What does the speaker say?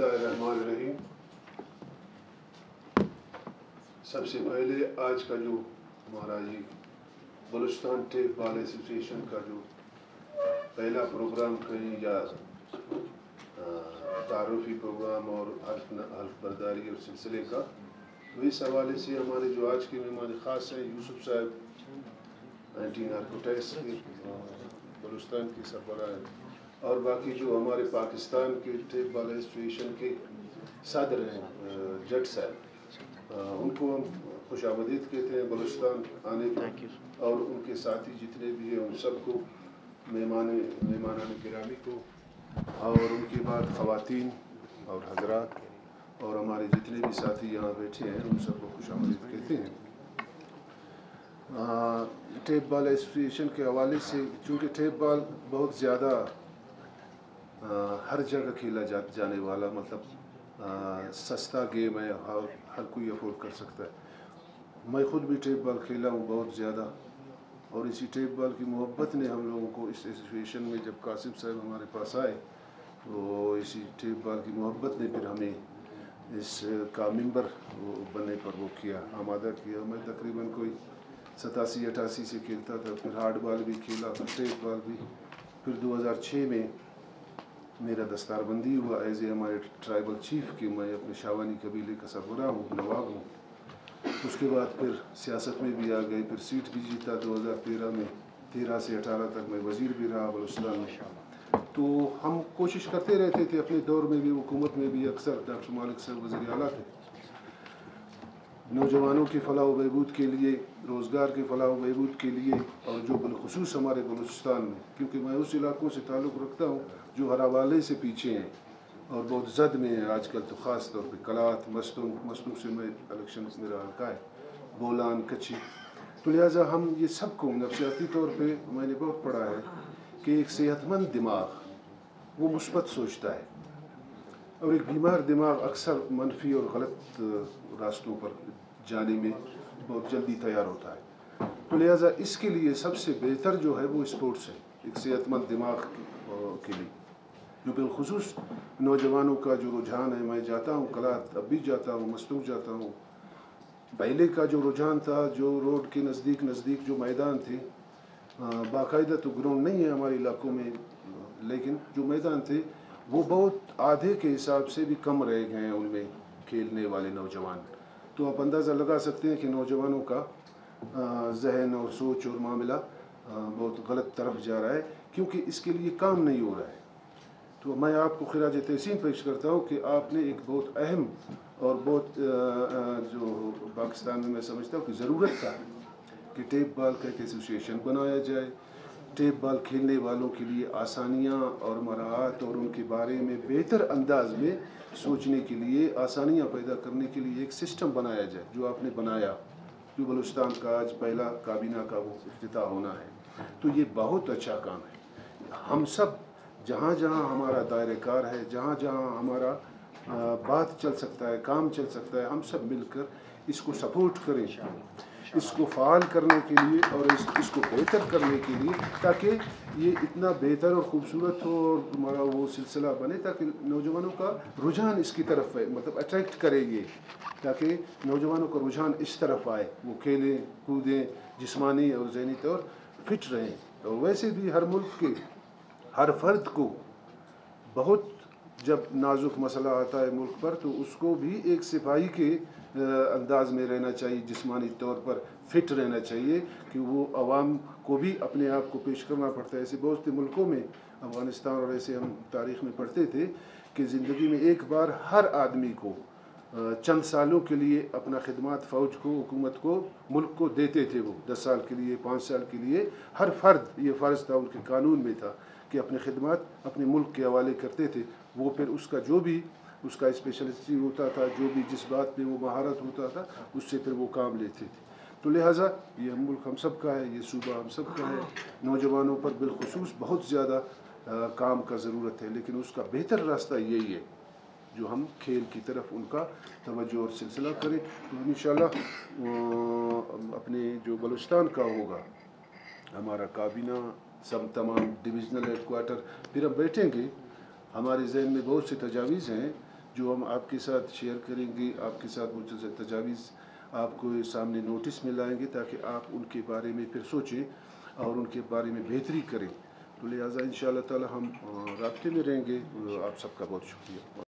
बिस्मिल्लाहिर्रहमानिर्रहीम। सबसे पहले आज का जो हमारा ये बलूचिस्तान टेप बॉल एसोसिएशन का जो पहला प्रोग्राम कहीं या तारुफी प्रोग्राम और हल्फ बर्दारी और सिलसिले का, तो इस हवाले से हमारे जो आज के मेहमान ख़ास हैं यूसुफ साहब एंटी नारकोटिक्स के बलूचिस्तान के सरबराह हैं, और बाकी जो हमारे पाकिस्तान के टेप बॉल एसोसिएशन के सदर हैं जट साहब, उनको हम खुशामदीद कहते हैं बलूचिस्तान आने पर, और उनके साथी जितने भी हैं उन सबको मेहमान गिरामी को, और उनके बाद ख़वातीन और हजरात और हमारे जितने भी साथी यहाँ बैठे हैं उन सबको खुशामदीद कहते हैं। टेप बॉल एसोसिएशन के हवाले से, चूँकि टेप बॉल बहुत ज़्यादा हर जगह खेला जाने वाला, मतलब सस्ता गेम है, हर कोई अफोर्ड कर सकता है। मैं ख़ुद भी टेप बॉल खेला हूँ बहुत ज़्यादा, और इसी टेप बॉल की मोहब्बत ने हम लोगों को इस एसोसिएशन में, जब कासिम साहब हमारे पास आए तो इसी टेप बॉल की मोहब्बत ने फिर हमें इस का मेंबर बनने पर वो किया, आमादा किया। मैं तकरीबन कोई 87-88 से खेलता था, फिर हार्ड बॉल भी खेला, फिर टेप बॉल भी। फिर 2006 में मेरा दस्तारबंदी हुआ एज ए हमारे ट्राइबल चीफ की, मैं अपने शावानी कबीले का सरबराह हूँ, नवाब हूँ। उसके बाद फिर सियासत में भी आ गए, फिर सीट भी जीता 2013 में, 13 से 18 तक मैं वज़ीर भी रहा बलूचिस्तान में। तो हम कोशिश करते रहते थे अपने दौर में भी, हुकूमत में भी, अक्सर डॉक्टर मालिक साहब वज़ीर आला थे, नौजवानों के फलाह व बहबूद के लिए, रोज़गार के फलाह व बहबूद के लिए, और जो बिलखुसूस हमारे बलूचिस्तान में, क्योंकि मैं उस इलाकों से ताल्लुक़ रखता हूँ जो हर हवाले से पीछे हैं और बहुत जद में है आजकल, तो ख़ास तौर पे कलात, मस्तूक से मैं इलेक्शन मेरा हल्का है, बोलान, कच्ची। तो लिहाजा हम ये सब को नफसियाती तौर पे मैंने बहुत पढ़ा है कि एक सेहतमंद दिमाग वो मुस्बत सोचता है, और एक बीमार दिमाग अक्सर मनफी और गलत रास्तों पर जाने में बहुत जल्दी तैयार होता है। तो लिहाजा इसके लिए सबसे बेहतर जो है वो स्पोर्ट्स है, एक सेहतमंद दिमाग के लिए, जो बिलखुसूस नौजवानों का जो रुझान है। मैं जाता हूँ कलात, अब भी जाता हूँ, मस्तूक जाता हूँ। पहले का जो रुझान था, जो रोड के नज़दीक जो मैदान थे, बाकायदा तो ग्राउंड नहीं है हमारे इलाकों में, लेकिन जो मैदान थे वो बहुत आधे के हिसाब से भी कम रह गए हैं उनमें खेलने वाले नौजवान। तो आप अंदाज़ा लगा सकते हैं कि नौजवानों का जहन और सोच और मामला बहुत गलत तरफ जा रहा है, क्योंकि इसके लिए काम नहीं हो रहा है। तो मैं आपको खिराज तहसीन पेश करता हूँ कि आपने एक बहुत अहम और बहुत जो पाकिस्तान में मैं समझता हूँ कि ज़रूरत था कि टेप बॉल का एक एसोसिएशन बनाया जाए, टेप बॉल खेलने वालों के लिए आसानियाँ और मराहत और उनके बारे में बेहतर अंदाज में सोचने के लिए, आसानियाँ पैदा करने के लिए एक सिस्टम बनाया जाए, जो आपने बनाया, जो बलूचिस्तान का आज पहला काबीना का वो इफ्तिताह होना है। तो ये बहुत अच्छा काम है। हम सब जहाँ जहाँ हमारा दायरेकार है, जहाँ जहाँ हमारा बात चल सकता है, काम चल सकता है, हम सब मिलकर इसको सपोर्ट करें, इसको फ़ाल करने के लिए और इसको बेहतर करने के लिए, ताकि ये इतना बेहतर और ख़ूबसूरत हो और हमारा वो सिलसिला बने, ताकि नौजवानों का रुझान इसकी तरफ है, मतलब अट्रैक्ट करे ये, ताकि नौजवानों का रुझान इस तरफ आए, वो खेलें कूदें, जिस्मानी और ज़हनी तौर फिट रहें। और वैसे भी हर मुल्क के हर फर्द को बहुत, जब नाजुक मसला आता है मुल्क पर, तो उसको भी एक सिपाही के अंदाज में रहना चाहिए, जिस्मानी तौर पर फिट रहना चाहिए, कि वो आवाम को भी अपने आप को पेश करना पड़ता है। ऐसे बहुत से मुल्कों में, अफ़गानिस्तान और ऐसे हम तारीख़ में पढ़ते थे कि ज़िंदगी में एक बार हर आदमी को चंद सालों के लिए अपना खिदमत फ़ौज को, हुकूमत को, मुल्क को देते थे। वो 10 साल के लिए, 5 साल के लिए हर फर्द, ये फ़र्ज़ था, उनके कानून में था कि अपनी खिदमत अपने मुल्क के हवाले करते थे। वो फिर उसका जो भी उसका स्पेशलिटी होता था, जो भी जिस बात पे वो महारत होता था, उससे फिर वो काम लेते थे। तो लिहाजा ये मुल्क हम सब का है, ये सूबा हम सब का है। नौजवानों पर बिलखुसूस बहुत ज़्यादा काम का ज़रूरत है, लेकिन उसका बेहतर रास्ता यही है जो हम खेल की तरफ उनका तवज्जो और सिलसिला करें। तो इंशाअल्लाह अपने जो बलूचिस्तान का होगा हमारा काबीना, सब तमाम डिविज़नल हेड क्वार्टर, फिर हम बैठेंगे। हमारे जहन में बहुत से तजावीज़ हैं جو ہم آپ کے ساتھ شیئر کریں گے، آپ کے ساتھ وہ تجاویز آپ کو سامنے نوٹس میں لائیں گے تاکہ آپ ان کے بارے میں پھر سوچیں اور ان کے بارے میں بہتری کریں. تو لہٰذا انشاءاللہ تعالی ہم رابطے میں رہیں گے. آپ سب کا بہت شکریہ.